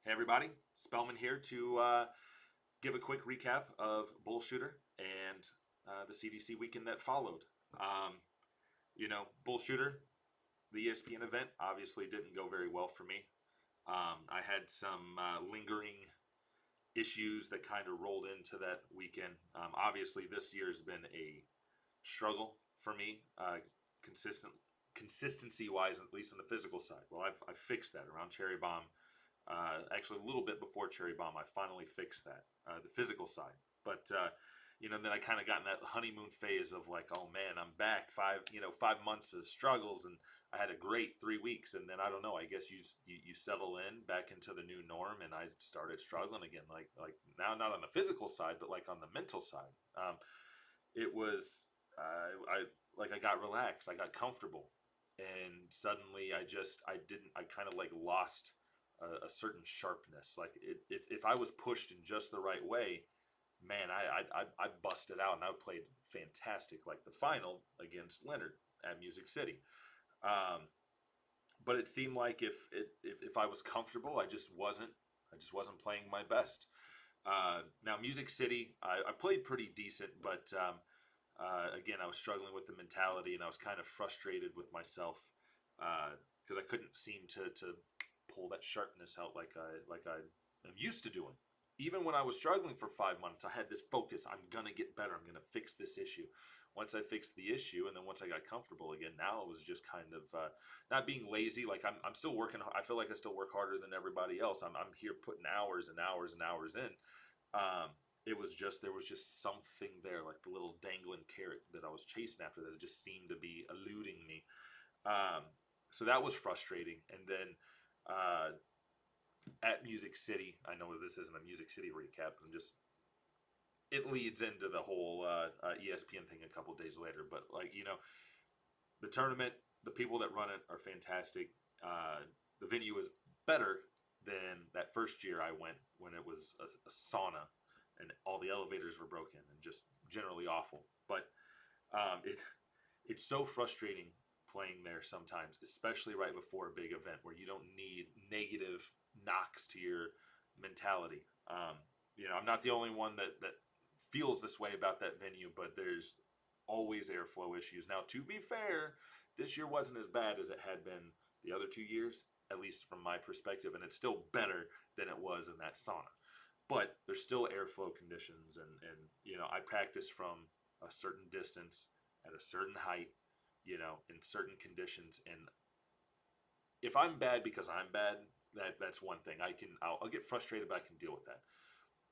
Hey everybody, Spellman here to give a quick recap of Bullshooter and the CDC weekend that followed. Um, Bullshooter, the ESPN event, obviously didn't go very well for me. I had some lingering issues that kind of rolled into that weekend. Obviously, this year has been a struggle for me, consistency wise, at least on the physical side. Well, I've fixed that around Cherry Bomb. Actually, a little bit before Cherry Bomb, I finally fixed that, the physical side. But then I kind of got in that honeymoon phase of like, oh man, I'm back. 5 months of struggles, and I had a great 3 weeks, and then I don't know. I guess you settle in back into the new norm, and I started struggling again. Like now, not on the physical side, but like on the mental side. It was I got relaxed, I got comfortable, and suddenly I kind of like lost a certain sharpness. Like if I was pushed in just the right way, man, I busted out and I played fantastic. Like the final against Leonard at Music City. Um, but it seemed like if I was comfortable, I just wasn't playing my best. Now Music City, I played pretty decent, but again, I was struggling with the mentality, and I was kind of frustrated with myself because I couldn't seem to pull that sharpness out like I am used to doing. Even when I was struggling for 5 months, I had this focus. I'm gonna get better. I'm gonna fix this issue. Once I fixed the issue, and then once I got comfortable again, now it was just kind of not being lazy. Like I'm still working. I feel like I still work harder than everybody else. I'm here putting hours and hours and hours in. Um, there was just something there, like the little dangling carrot that I was chasing after that just seemed to be eluding me. Um, so that was frustrating. And then uh, at Music City, I know this isn't a Music City recap, and just it leads into the whole ESPN thing a couple days later. But the tournament, the people that run it are fantastic. The venue is better than that first year I went when it was a sauna and all the elevators were broken and just generally awful. But it's so frustrating playing there sometimes, especially right before a big event where you don't need negative knocks to your mentality. I'm not the only one that feels this way about that venue, but there's always airflow issues. Now, to be fair, this year wasn't as bad as it had been the other 2 years, at least from my perspective, and it's still better than it was in that sauna. But there's still airflow conditions, and I practice from a certain distance at a certain height, in certain conditions. And if I'm bad because I'm bad, that's one thing. I'll get frustrated, but I can deal with that.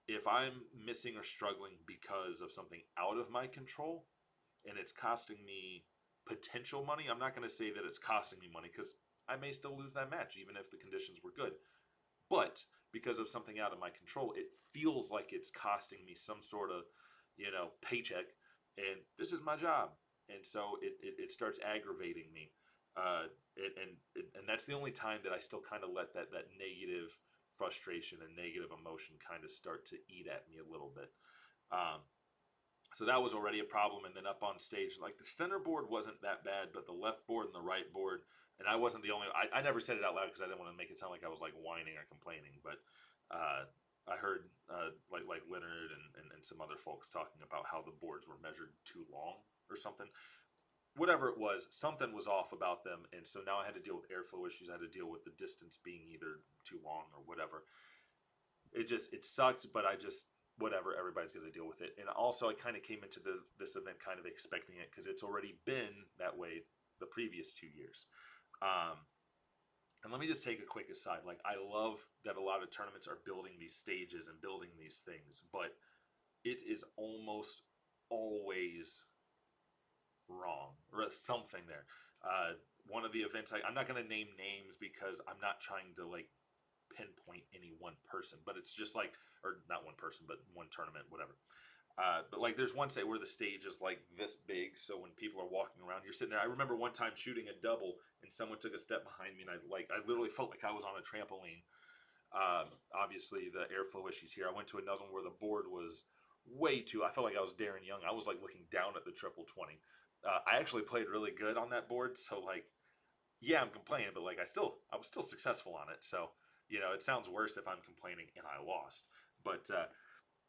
If I'm missing or struggling because of something out of my control, and it's costing me potential money, I'm not going to say that it's costing me money because I may still lose that match even if the conditions were good. But because of something out of my control, it feels like it's costing me some sort of, paycheck. And this is my job. And so it starts aggravating me. And that's the only time that I still kind of let that negative frustration and negative emotion kind of start to eat at me a little bit. Um, so that was already a problem. And then up on stage, like the center board wasn't that bad, but the left board and the right board, and I wasn't the only. I never said it out loud because I didn't want to make it sound like I was like whining or complaining. But I heard like Leonard and some other folks talking about how the boards were measured too long or something. Whatever it was, something was off about them, and so now I had to deal with airflow issues. I had to deal with the distance being either too long or whatever. It sucked, but I just whatever. Everybody's going to deal with it. And also, I kind of came into this event kind of expecting it because it's already been that way the previous 2 years. Um, and let me just take a quick aside. Like I love that a lot of tournaments are building these stages and building these things, but it is almost always wrong or something there. One of the events I'm not going to name names because I'm not trying to like pinpoint any one person, but it's just like, or not one person, but one tournament, whatever. But like, there's one state where the stage is like this big, so when people are walking around, you're sitting there. I remember one time shooting a double, and someone took a step behind me, and I literally felt like I was on a trampoline. Obviously, the airflow issues here. I went to another one where the board was way too. I felt like I was Darren Young. I was like looking down at the triple 20. I actually played really good on that board, so like, yeah, I'm complaining, but like I was still successful on it. So It sounds worse if I'm complaining and I lost, but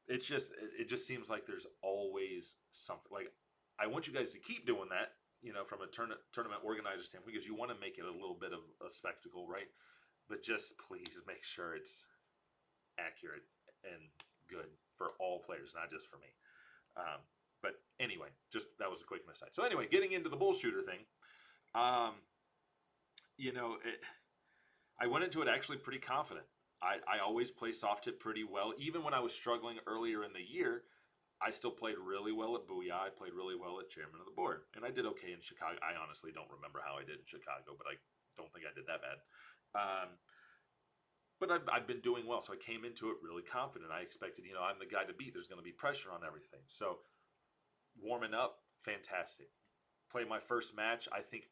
it just seems like there's always something. Like, I want you guys to keep doing that, from a tournament organizer standpoint, because you want to make it a little bit of a spectacle, right? But just please make sure it's accurate and good for all players, not just for me. Um, but anyway, just that was a quick aside. So anyway, getting into the Bullshooter thing, um, I went into it actually pretty confident. I always play soft tip pretty well. Even when I was struggling earlier in the year, I still played really well at Booyah. I played really well at Chairman of the Board. And I did okay in Chicago. I honestly don't remember how I did in Chicago, but I don't think I did that bad. But I've been doing well. So I came into it really confident. I expected, I'm the guy to beat. There's going to be pressure on everything. So warming up, fantastic. Play my first match. I think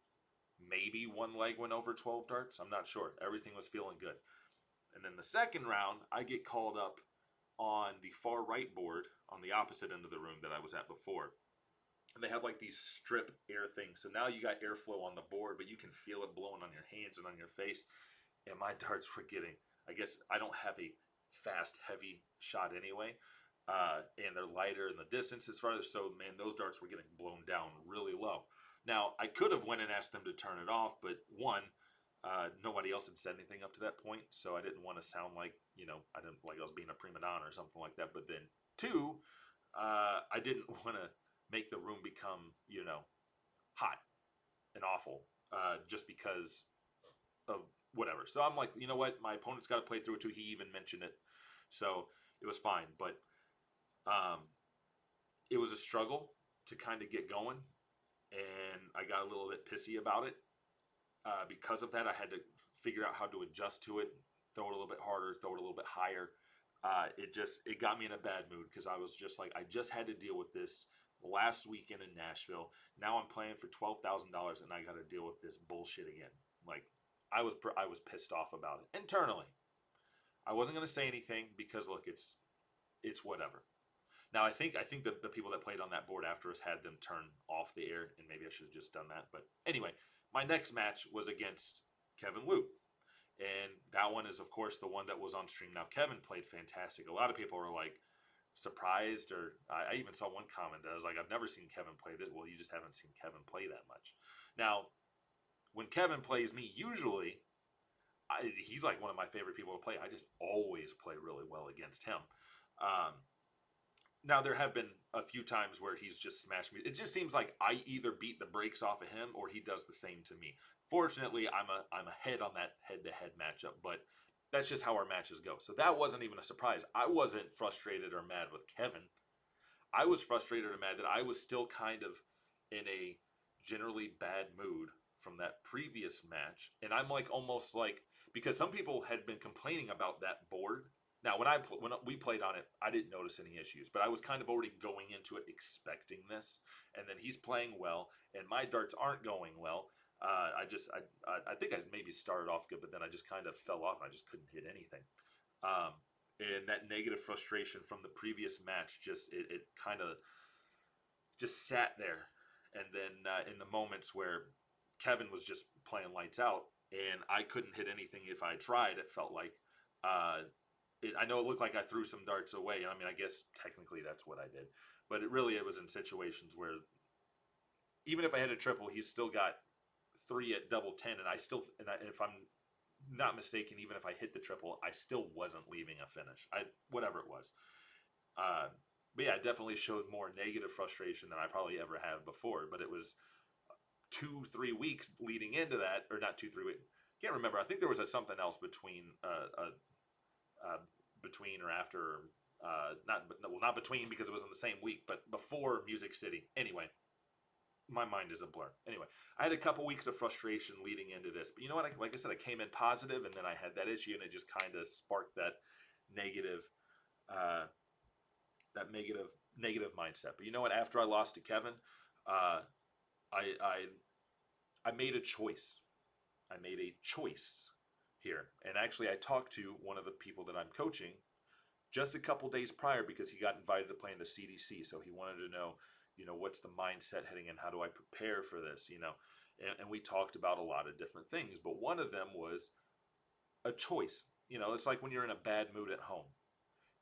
maybe one leg went over 12 darts. I'm not sure. Everything was feeling good. And then the second round, I get called up on the far right board on the opposite end of the room that I was at before. And they have like these strip air things. So now you got airflow on the board, but you can feel it blowing on your hands and on your face. And my darts were getting, I guess I don't have a fast, heavy shot anyway. And they're lighter in the distance as farther. So, man, those darts were getting blown down really low. Now, I could have went and asked them to turn it off, but one, nobody else had said anything up to that point, so I didn't want to sound like, I didn't like I was being a prima donna or something like that. But then two, I didn't want to make the room become, hot and awful just because of whatever. So I'm like, you know what? My opponent's got to play through it too. He even mentioned it. So it was fine. But it was a struggle to kind of get going. And I got a little bit pissy about it. Because of that, I had to figure out how to adjust to it, throw it a little bit harder, throw it a little bit higher. It got me in a bad mood because I was just like, I just had to deal with this last weekend in Nashville. Now I'm playing for $12,000 and I got to deal with this bullshit again. Like, I was pissed off about it internally. I wasn't going to say anything because look, it's whatever. Now I think the people that played on that board after us had them turn off the air, and maybe I should have just done that. But anyway, my next match was against Kevin Liu. And that one is, of course, the one that was on stream. Now, Kevin played fantastic. A lot of people were like surprised, or I even saw one comment that was like, I've never seen Kevin play this. Well, you just haven't seen Kevin play that much. Now, when Kevin plays me, usually he's like one of my favorite people to play. I just always play really well against him. Now, there have been a few times where he's just smashed me. It just seems like I either beat the brakes off of him or he does the same to me. Fortunately, I'm ahead on that head-to-head matchup, but that's just how our matches go. So that wasn't even a surprise. I wasn't frustrated or mad with Kevin. I was frustrated or mad that I was still kind of in a generally bad mood from that previous match. And I'm like almost like, because some people had been complaining about that board. Now, when we played on it, I didn't notice any issues, but I was kind of already going into it expecting this. And then he's playing well, and my darts aren't going well. I think I maybe started off good, but then I just kind of fell off, and I just couldn't hit anything. And that negative frustration from the previous match it kind of just sat there. And then in the moments where Kevin was just playing lights out, and I couldn't hit anything if I tried, it felt like. I know it looked like I threw some darts away. I mean, I guess technically that's what I did. But it was in situations where even if I had a triple, he's still got 3 at double 10. And if I'm not mistaken, even if I hit the triple, I still wasn't leaving a finish. Whatever it was. But yeah, it definitely showed more negative frustration than I probably ever have before. But it was 2-3 weeks leading into that, or not 2-3 weeks. Can't remember. I think there was something else between between or after, not between because it was in the same week, but before Music City. Anyway, my mind is a blur. Anyway, I had a couple weeks of frustration leading into this, but you know what? Like I said, I came in positive, and then I had that issue, and it just kind of sparked that negative, negative mindset. But you know what? After I lost to Kevin, I made a choice. I made a choice here. And actually, I talked to one of the people that I'm coaching just a couple days prior because he got invited to play in the CDC. So he wanted to know, what's the mindset heading in? How do I prepare for this? And we talked about a lot of different things. But one of them was a choice. it's like when you're in a bad mood at home,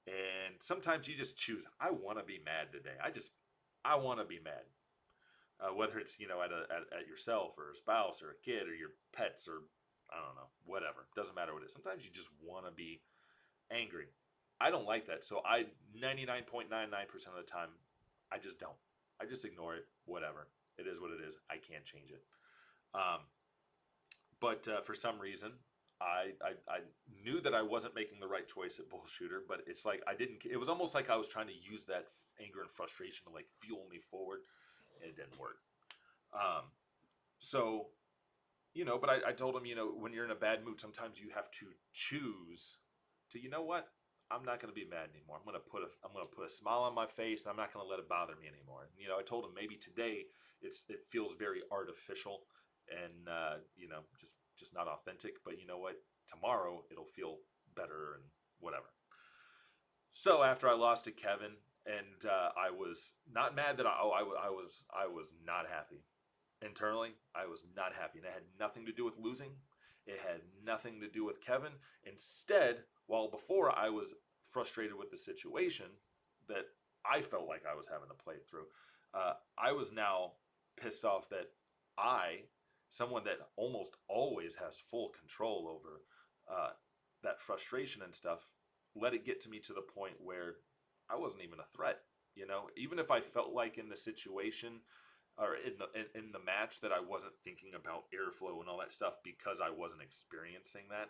and sometimes you just choose. I want to be mad today. I want to be mad. Whether it's at yourself or a spouse or a kid or your pets or I don't know, whatever. Doesn't matter what it is. Sometimes you just want to be angry. I don't like that. So I 99.99% of the time I just don't. I just ignore it. Whatever. It is what it is. I can't change it. Um, but for some reason, I knew that I wasn't making the right choice at Bullshooter, but it's like I didn't. It was almost like I was trying to use that anger and frustration to like fuel me forward, and it didn't work. Um, so but I told him, when you're in a bad mood, sometimes you have to choose to, what? I'm not going to be mad anymore. I'm going to put a smile on my face, and I'm not going to let it bother me anymore. And, I told him maybe today it feels very artificial and just not authentic. But you know what? Tomorrow it'll feel better and whatever. So after I lost to Kevin, and I was not mad that I was not happy internally. I was not happy, and it had nothing to do with losing. It had nothing to do with Kevin. Instead, while before I was frustrated with the situation that I felt like I was having to play through, I was now pissed off that someone that almost always has full control over that frustration and stuff, let it get to me to the point where I wasn't even a threat. Even if I felt like in the situation or in the match that I wasn't thinking about airflow and all that stuff because I wasn't experiencing that.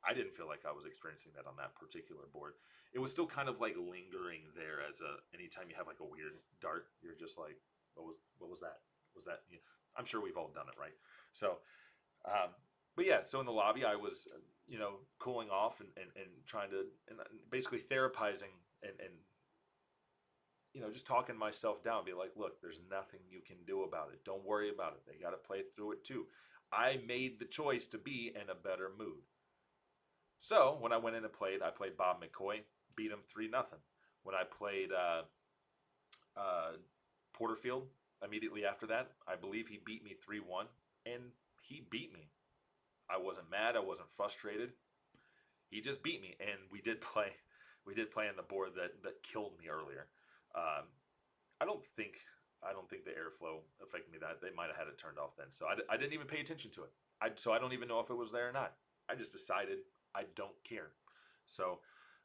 I didn't feel like I was experiencing that on that particular board. It was still kind of like lingering there as anytime you have like a weird dart, you're just like, what was that? Was that? I'm sure we've all done it, right? So, but yeah, so in the lobby, I was, cooling off and trying to, and basically therapizing and just talking myself down, be like, look, there's nothing you can do about it. Don't worry about it. They got to play through it too. I made the choice to be in a better mood. So when I went in and played, I played Bob McCoy, beat him 3-0. When I played Porterfield immediately after that, I believe he beat me 3-1, and he beat me. I wasn't mad. I wasn't frustrated. He just beat me, and we did play. We did play on the board that killed me earlier. Um, I don't think the airflow affected me that. They might have had it turned off then. So I didn't even pay attention to it. So I don't even know if it was there or not. I just decided I don't care. So,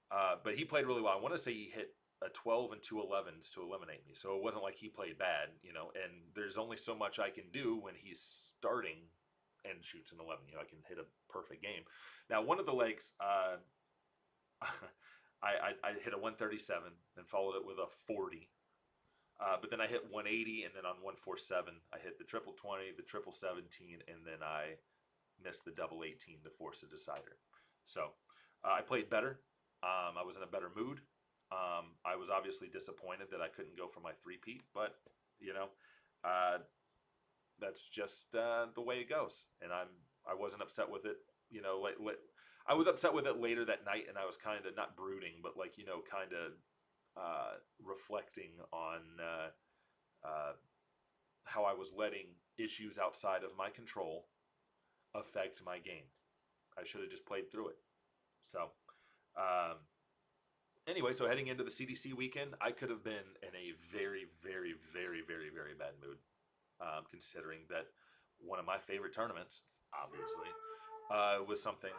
but he played really well. I want to say he hit a 12 and 2 11s to eliminate me. So it wasn't like he played bad, and there's only so much I can do when he's starting and shoots an 11. I can hit a perfect game. Now, one of the legs, I hit a 137 and followed it with a 40. But then I hit 180, and then on 147, I hit the triple 20, the triple 17, and then I missed the double 18 to force a decider. So I played better. I was in a better mood. I was obviously disappointed that I couldn't go for my three-peat, but uh, that's just the way it goes. And I wasn't upset with it. I was upset with it later that night, and I was kind of not brooding, but kind of reflecting on how I was letting issues outside of my control affect my game. I should have just played through it. So, anyway, so heading into the CDC weekend, I could have been in a very, very, very, very, very bad mood, considering that one of my favorite tournaments, obviously, was something.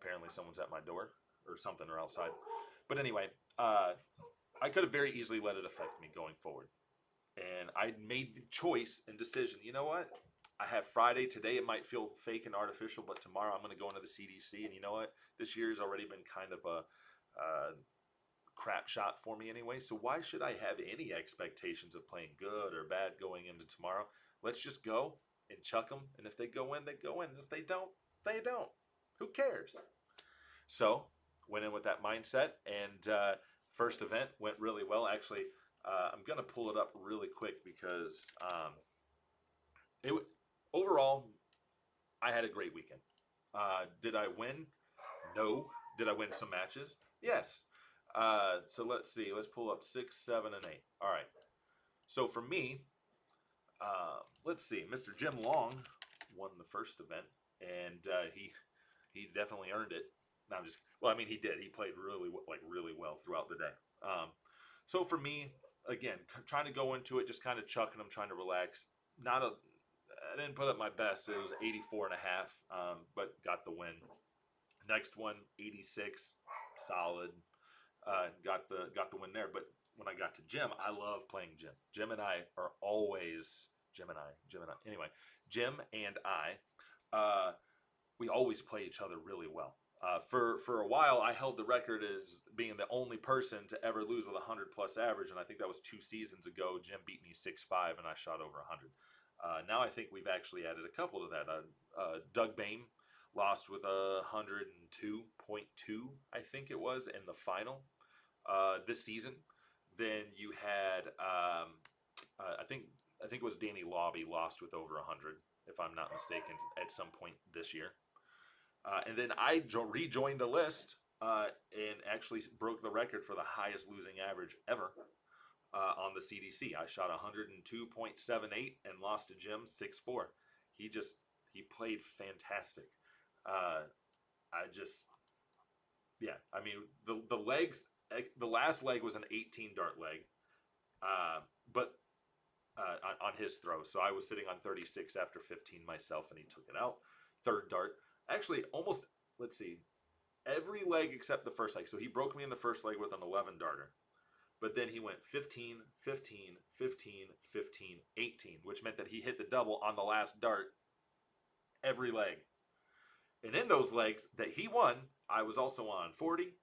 Apparently, someone's at my door or something or outside. But anyway, I could have very easily let it affect me going forward. And I made the choice and decision. You know what? I have Friday. Today it might feel fake and artificial, but tomorrow I'm going to go into the CDC. And you know what? This year has already been kind of a crap shot for me anyway. So why should I have any expectations of playing good or bad going into tomorrow? Let's just go and chuck them. And if they go in, they go in. And if they don't, they don't. Who cares? So went in with that mindset, and first event went really well. Actually, I'm going to pull it up really quick because overall, I had a great weekend. Did I win? No. Did I win some matches? Yes. So let's see. Let's pull up 6, 7, and 8. All right. So for me, let's see. Mr. Jim Long won the first event, and he definitely earned it. No, I'm just. Well, I mean, he did. He played really well throughout the day. So for me, again, trying to go into it, just kind of chucking them, trying to relax. Not a. I didn't put up my best. It was 84 and a half, but got the win. Next one, 86, solid. Got the win there. But when I got to Jim, I love playing Jim. Jim and I are always Jim and I. Anyway, Jim and I, we always play each other really well. For a while, I held the record as being the only person to ever lose with a 100+ average, and I think that was 2 seasons ago. Jim beat me 6-5, and I shot over 100. Now I think we've actually added a couple to that. Doug Bain lost with a 102.2, I think it was, in the final this season. Then you had, I think it was Danny Lobby lost with over 100, if I'm not mistaken, at some point this year. And then I rejoined the list and actually broke the record for the highest losing average ever on the CDC. I shot 102.78 and lost to Jim 6-4. He played fantastic. Yeah. I mean, the legs. The last leg was an 18 dart leg, but on his throw. So I was sitting on 36 after 15 myself, and he took it out. Third dart. Actually, almost, let's see, every leg except the first leg. So he broke me in the first leg with an 11 darter. But then he went 15, 15, 15, 15, 18, which meant that he hit the double on the last dart every leg. And in those legs that he won, I was also on 40,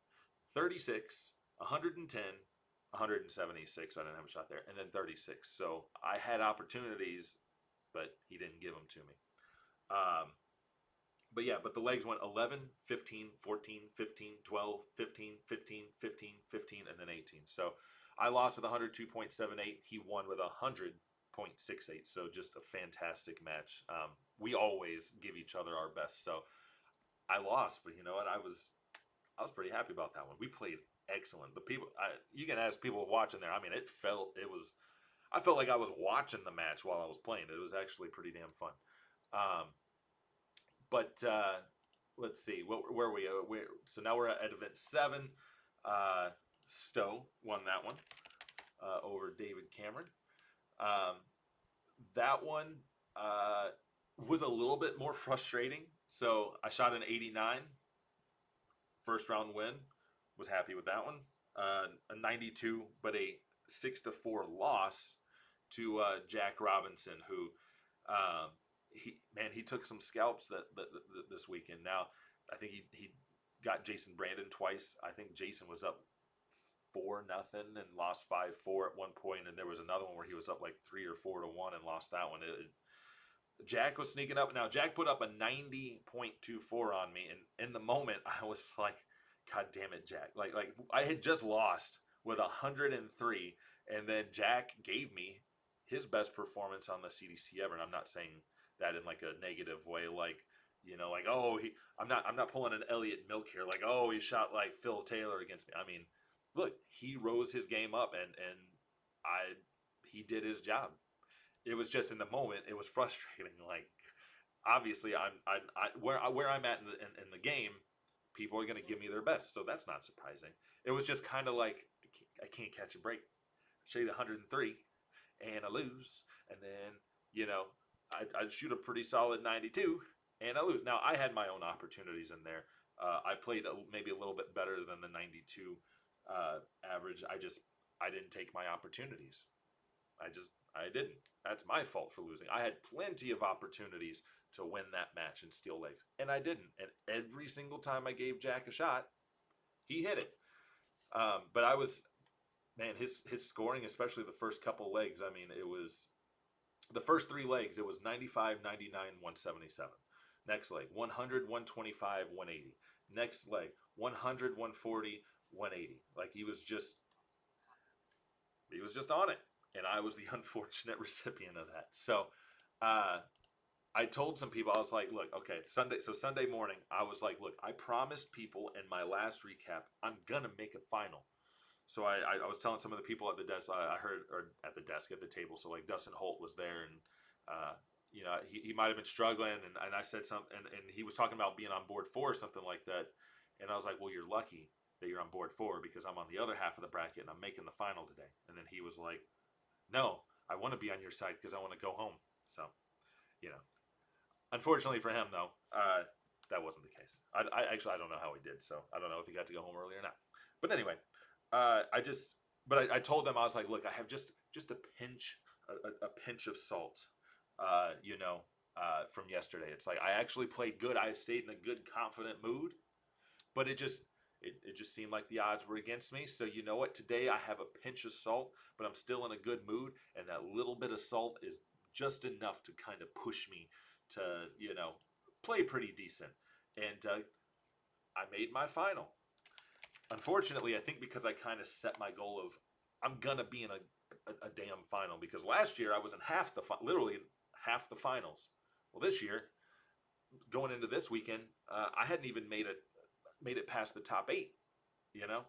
36, 110, 176. I didn't have a shot there. And then 36. So I had opportunities, but he didn't give them to me. But the legs went 11, 15, 14, 15, 12, 15, 15, 15, 15, and then 18. So I lost with 102.78. He won with 100.68. So just a fantastic match. We always give each other our best. So I lost, but you know what? I was pretty happy about that one. We played excellent. The people, you can ask people watching there. I mean, I felt like I was watching the match while I was playing. It was actually pretty damn fun. But let's see, where are we? So now we're at event 7. Stowe won that one over David Cameron. That one was a little bit more frustrating. So I shot an 89, first round win. Was happy with that one. A 92, but a 6-4 loss to Jack Robinson, who he took some scalps this weekend. Now I think he got Jason Brandon twice. I think Jason was up 4-0 and lost 5-4 at one point, and there was another one where he was up like 3 or 4-1 and lost that one. Jack was sneaking up. Now Jack put up a 90.24 on me, and in the moment I was like, God damn it, Jack! Like I had just lost with 103, and then Jack gave me his best performance on the CDC ever. And I'm not saying that in like a negative way, like, you know, like, oh, I'm not pulling an Elliot Milk here, like, oh, he shot like Phil Taylor against me. I mean, look, he rose his game up, and he did his job. It was just in the moment, it was frustrating. Like, obviously, where I'm at in the game, people are going to give me their best, so that's not surprising. It was just kind of like, I can't catch a break. Shade 103, and I lose, and then, you know, I shoot a pretty solid 92, and I lose. Now, I had my own opportunities in there. I played maybe a little bit better than the 92 average. I didn't take my opportunities. I didn't. That's my fault for losing. I had plenty of opportunities to win that match and steal legs, and I didn't. And every single time I gave Jack a shot, he hit it. But I was, man, his scoring, especially the first couple legs, I mean, it was the first 3 legs, it was 95, 99, 177. Next leg, 100, 125, 180. Next leg, 100, 140, 180. Like, he was just on it. And I was the unfortunate recipient of that. So I told some people, I was like, look, okay, Sunday morning, I was like, look, I promised people in my last recap, I'm going to make a final. So I was telling some of the people at the desk, I heard, or at the desk, at the table, so like Dustin Holt was there, and you know, he might have been struggling, and I said something, and he was talking about being on board 4 or something like that, And I was like, well, you're lucky that you're on board 4 because I'm on the other half of the bracket and I'm making the final today. And then he was like, no, I want to be on your side because I want to go home. So, you know, unfortunately for him though, that wasn't the case. I don't know how he did, so I don't know if he got to go home early or not. But anyway, I told them, I was like, look, I have just a pinch, a pinch of salt, from yesterday. It's like I actually played good. I stayed in a good, confident mood, but it just seemed like the odds were against me. So you know what? Today I have a pinch of salt, but I'm still in a good mood, and that little bit of salt is just enough to kind of push me to play pretty decent. And I made my final. Unfortunately, I think because I kind of set my goal of I'm gonna be in a damn final, because last year I was in literally half the finals. Well, this year, going into this weekend, I hadn't even made it past the top 8. You know,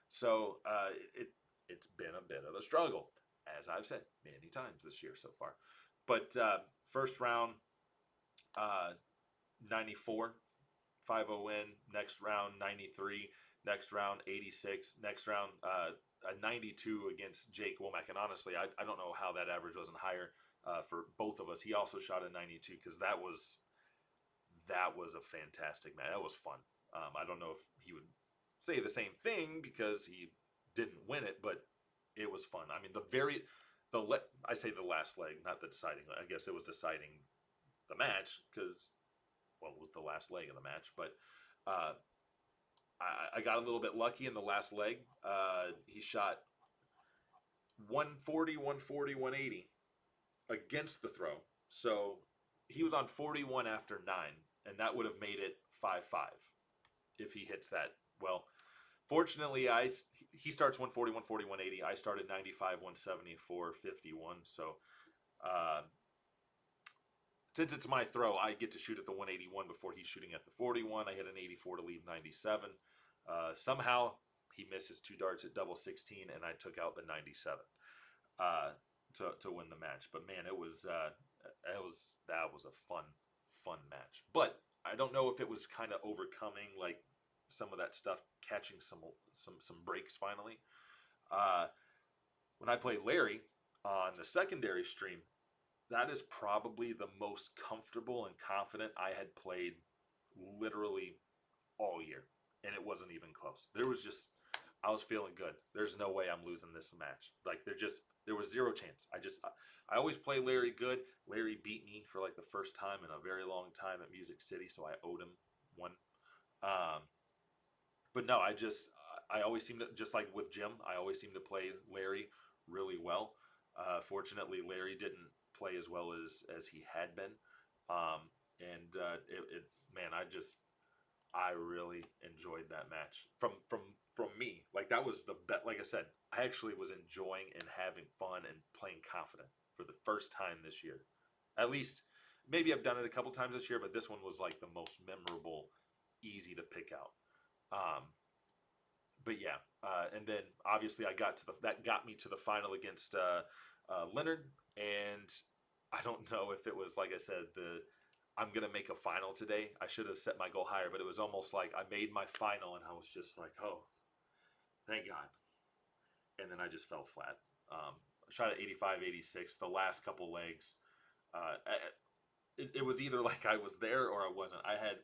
so it's been a bit of a struggle, as I've said many times this year so far. But first round, 94, 5-0 win. Next round, 93. Next round, 86. Next round, a 92 against Jake Womack. And honestly, I don't know how that average wasn't higher for both of us. He also shot a 92 because that was a fantastic match. That was fun. I don't know if he would say the same thing because he didn't win it, but it was fun. I mean, I say the last leg, not the deciding. I guess it was deciding the match because, well, it was the last leg of the match. But I got a little bit lucky in the last leg. He shot 140, 140, 180 against the throw. So he was on 41 after 9, and that would have made it 5-5 if he hits that. Well, fortunately, he starts 140, 140, 180. I started 95, 174, 51. So since it's my throw, I get to shoot at the 181 before he's shooting at the 41. I hit an 84 to leave 97. Somehow he misses 2 darts at double 16, and I took out the 97 to win the match. But man, that was a fun match. But I don't know if it was kind of overcoming like some of that stuff, catching some breaks finally. When I played Larry on the secondary stream, that is probably the most comfortable and confident I had played literally all year, and it wasn't even close. I was feeling good. There's no way I'm losing this match. Like there was zero chance. I always play Larry good. Larry beat me for like the first time in a very long time at Music City, so I owed him one. But no, I always seem to, just like with Jim, I always seem to play Larry really well. Fortunately, Larry didn't play as well as he had been. Man, I really enjoyed that match from me. Like that was the bet. Like I said, I actually was enjoying and having fun and playing confident for the first time this year. At least, maybe I've done it a couple times this year, but this one was like the most memorable, easy to pick out. But yeah, and then obviously that got me to the final against Leonard, and I don't know if it was like I said I'm gonna make a final today. I should have set my goal higher, but it was almost like I made my final, and I was just like, oh, thank God. And then I just fell flat. I shot at 85, 86. The last couple legs, it was either like I was there or I wasn't. I had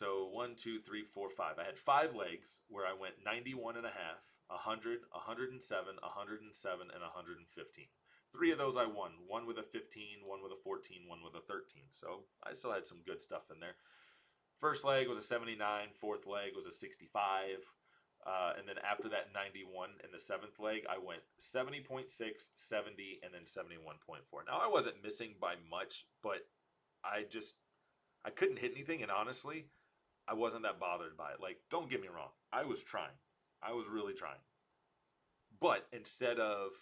1, 2, 3, 4, 5. I had 5 legs where I went 91 and a half, 100, 107, 107, and 115. 3 of those I won. One with a 15, one with a 14, one with a 13. So I still had some good stuff in there. First leg was a 79. Fourth leg was a 65. And then after that 91 in the 7th leg, I went 70.6, 70, and then 71.4. Now, I wasn't missing by much, but I couldn't hit anything. And honestly, I wasn't that bothered by it. Like, don't get me wrong. I was trying. I was really trying. But instead of,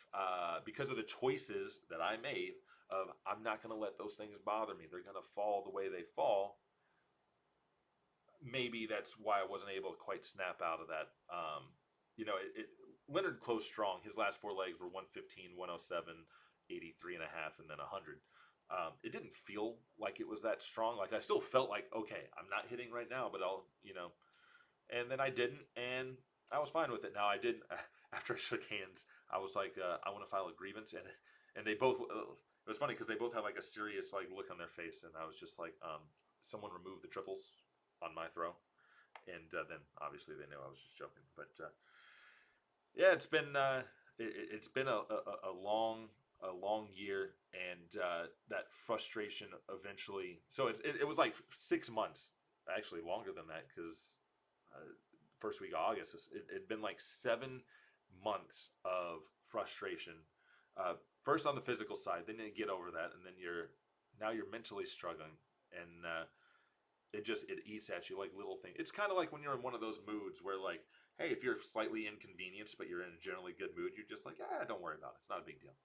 because of the choices that I made of, I'm not going to let those things bother me. They're going to fall the way they fall. Maybe that's why I wasn't able to quite snap out of that. Leonard closed strong. His last 4 legs were 115, 107, 83 and a half, and then 100. It didn't feel like it was that strong. Like I still felt like, okay, I'm not hitting right now, but I'll And then I didn't, and I was fine with it. Now I didn't. After I shook hands, I was like, I want to file a grievance, and they both. It was funny because they both had like a serious like look on their face, and I was just like, someone removed the triples on my throw, and then obviously they knew I was just joking. But yeah, it's been a long year, and that frustration eventually. So it was like 6 months, actually longer than that, because first week of August, it'd been like 7 months of frustration. First on the physical side, then you get over that, and then you're mentally struggling, and it eats at you like little things. It's kind of like when you're in one of those moods where like, hey, if you're slightly inconvenienced but you're in a generally good mood, you're just like, don't worry about it. It's not a big deal.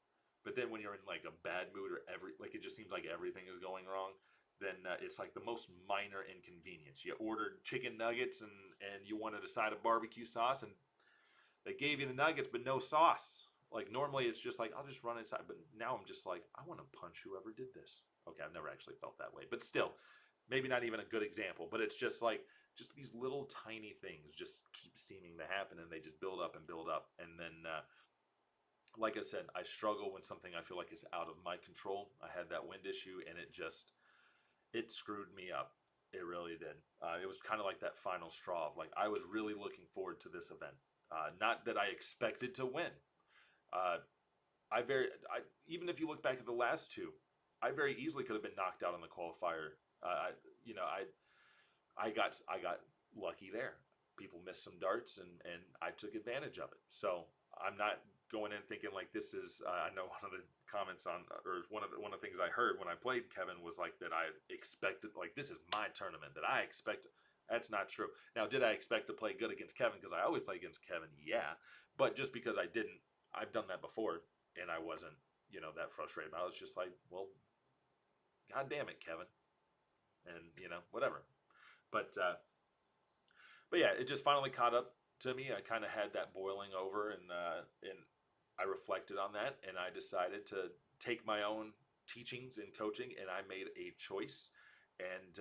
But then when you're in like a bad mood or like it just seems like everything is going wrong, then it's like the most minor inconvenience. You ordered chicken nuggets and you wanted a side of barbecue sauce, and they gave you the nuggets but no sauce. Like normally it's just like I'll just run inside, but now I'm just like I want to punch whoever did this. Okay, I've never actually felt that way, but still, maybe not even a good example. But it's just like just these little tiny things just keep seeming to happen, and they just build up and build up, and then like I said, I struggle when something I feel like is out of my control. I had that wind issue, and it screwed me up. It really did. It was kind of like that final straw of like I was really looking forward to this event. Not that I expected to win. Uh, even if you look back at the last two, I very easily could have been knocked out on the qualifier. I got lucky there. People missed some darts, and I took advantage of it. So I'm not going in thinking like this is. I know one of the comments on, or one of the things I heard when I played Kevin was like that I expected like this is my tournament that I expect. That's not true. Now, did I expect to play good against Kevin? Because I always play against Kevin, yeah. But just because I didn't, I've done that before, and I wasn't, that frustrated. I was just like, well, God damn it, Kevin, and whatever. But yeah, it just finally caught up to me. I kind of had that boiling over, and I reflected on that, and I decided to take my own teachings and coaching, and I made a choice, and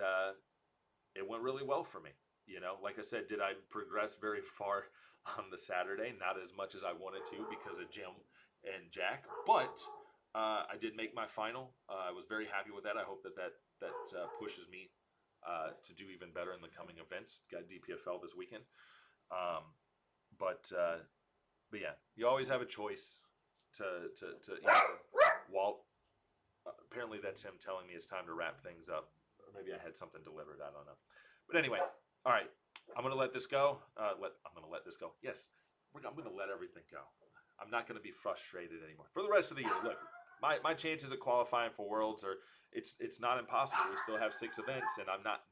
it went really well for me. Like I said, did I progress very far on the Saturday? Not as much as I wanted to because of Jim and Jack, but I did make my final. I was very happy with that. I hope that pushes me to do even better in the coming events. Got DPFL this weekend, um, but yeah, you always have a choice to either Walt. Apparently, that's him telling me it's time to wrap things up, or maybe I had something delivered. I don't know. But anyway, all right, I'm gonna let this go. I'm gonna let this go. Yes, I'm gonna let everything go. I'm not gonna be frustrated anymore for the rest of the year. Look, my chances of qualifying for Worlds are it's not impossible. We still have 6 events, and I'm not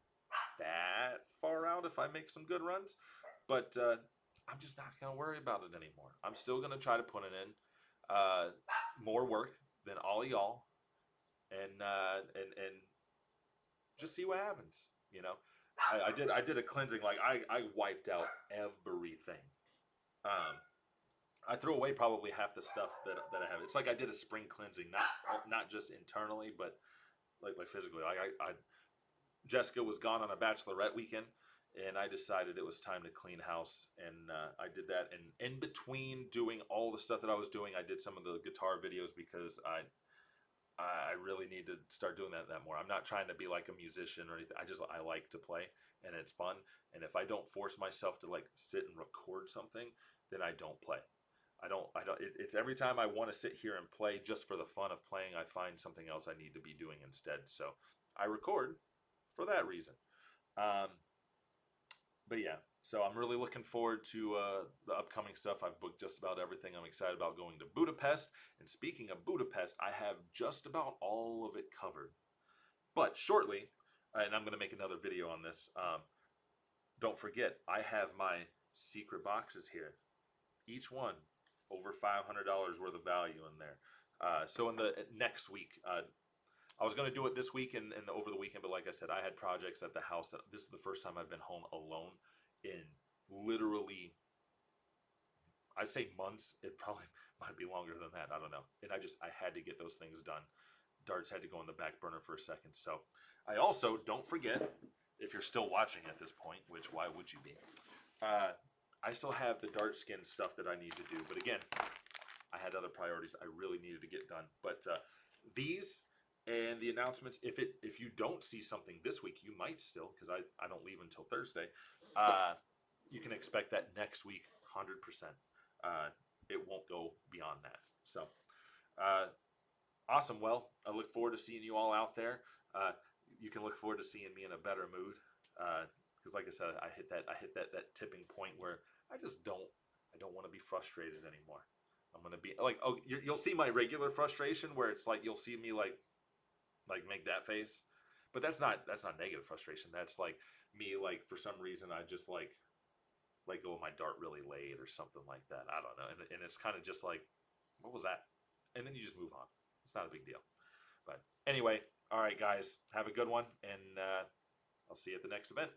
that far out if I make some good runs. But I'm just not gonna worry about it anymore. I'm still gonna try to put it in more work than all of y'all, and just see what happens. I did a cleansing. Like I wiped out everything. Um, I threw away probably half the stuff that I have. It's like I did a spring cleansing, not just internally, but like physically. Like I Jessica was gone on a bachelorette weekend, and I decided it was time to clean house, and I did that. And in between doing all the stuff that I was doing, I did some of the guitar videos because I really need to start doing that more. I'm not trying to be like a musician or anything. I like to play, and it's fun. And if I don't force myself to like sit and record something, then I don't play. I don't. It's every time I want to sit here and play just for the fun of playing, I find something else I need to be doing instead. So I record for that reason. Um, but yeah, so I'm really looking forward to the upcoming stuff. I've booked just about everything. I'm excited about going to Budapest. And speaking of Budapest, I have just about all of it covered. But shortly, and I'm going to make another video on this. Don't forget, I have my secret boxes here. Each one over $500 worth of value in there. So in the next week, I was going to do it this week and over the weekend, but like I said, I had projects at the house. This is the first time I've been home alone in literally, I'd say months. It probably might be longer than that. I don't know. And I had to get those things done. Darts had to go on the back burner for a second. So I also, don't forget, if you're still watching at this point, which why would you be? I still have the dart skin stuff that I need to do, but again, I had other priorities I really needed to get done. But these and the announcements, if you don't see something this week, you might still, because I don't leave until Thursday. You can expect that next week, 100%. It won't go beyond that. So, awesome. Well, I look forward to seeing you all out there. You can look forward to seeing me in a better mood. Because, like I said, I hit that tipping point where I don't want to be frustrated anymore. I'm gonna be like, oh, you'll see my regular frustration where it's like you'll see me like make that face, but that's not negative frustration. That's like me like for some reason I just like let go of my dart really late or something like that. I don't know, and it's kind of just like, what was that? And then you just move on. It's not a big deal. But anyway, all right, guys, have a good one, and I'll see you at the next event.